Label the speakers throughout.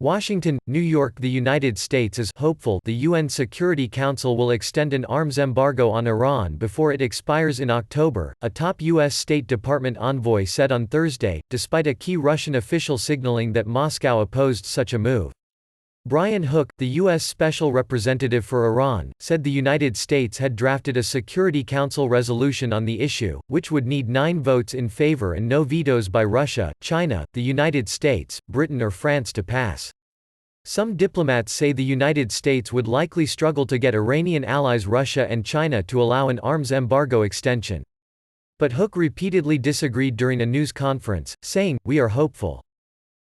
Speaker 1: Washington, New York. The United States is hopeful the UN Security Council will extend an arms embargo on Iran before it expires in October, a top U.S. State Department envoy said on Thursday, despite a key Russian official signaling that Moscow opposed such a move. Brian Hook, the U.S. Special Representative for Iran, said the United States had drafted a Security Council resolution on the issue, which would need 9 votes in favor and no vetoes by Russia, China, the United States, Britain or France to pass. Some diplomats say the United States would likely struggle to get Iranian allies Russia and China to allow an arms embargo extension. But Hook repeatedly disagreed during a news conference, saying, "We are hopeful.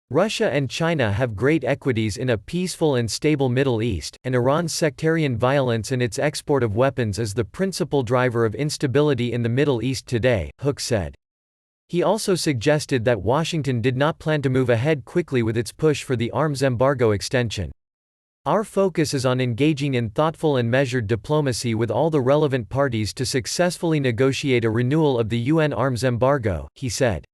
Speaker 1: Russia and China have great equities in a peaceful and stable Middle East, and Iran's sectarian violence and its export of weapons is the principal driver of instability in the Middle East today," Hook said. He also suggested that Washington did not plan to move ahead quickly with its push for the arms embargo extension. "Our focus is on engaging in thoughtful and measured diplomacy with all the relevant parties to successfully negotiate a renewal of the UN arms embargo," he said.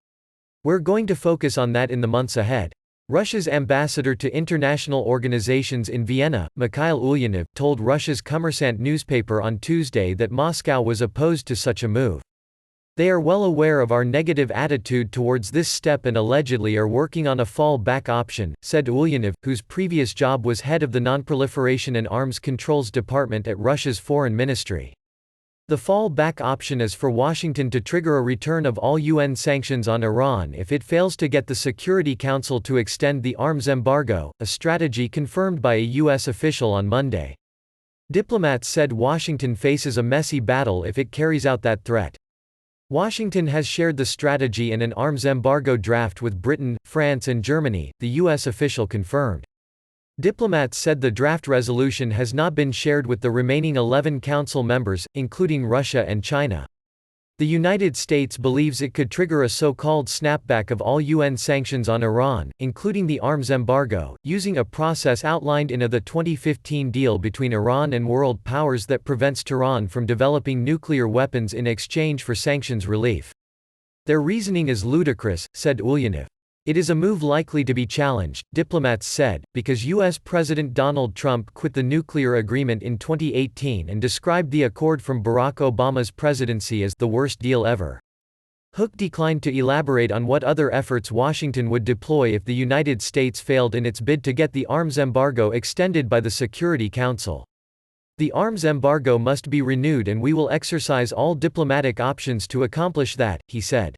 Speaker 1: "We're going to focus on that in the months ahead." Russia's ambassador to international organizations in Vienna, Mikhail Ulyanov, told Russia's Kommersant newspaper on Tuesday that Moscow was opposed to such a move. "They are well aware of our negative attitude towards this step and allegedly are working on a fall-back option," said Ulyanov, whose previous job was head of the Nonproliferation and Arms Controls Department at Russia's Foreign Ministry. The fall-back option is for Washington to trigger a return of all UN sanctions on Iran if it fails to get the Security Council to extend the arms embargo, a strategy confirmed by a U.S. official on Monday. Diplomats said Washington faces a messy battle if it carries out that threat. Washington has shared the strategy and an arms embargo draft with Britain, France and Germany, the U.S. official confirmed. Diplomats said the draft resolution has not been shared with the remaining 11 Council members, including Russia and China. The United States believes it could trigger a so-called snapback of all UN sanctions on Iran, including the arms embargo, using a process outlined in the 2015 deal between Iran and world powers that prevents Tehran from developing nuclear weapons in exchange for sanctions relief. "Their reasoning is ludicrous," said Ulyanov. "It is a move likely to be challenged," diplomats said, because U.S. President Donald Trump quit the nuclear agreement in 2018 and described the accord from Barack Obama's presidency as the worst deal ever. Hook declined to elaborate on what other efforts Washington would deploy if the United States failed in its bid to get the arms embargo extended by the Security Council. "The arms embargo must be renewed and we will exercise all diplomatic options to accomplish that," he said.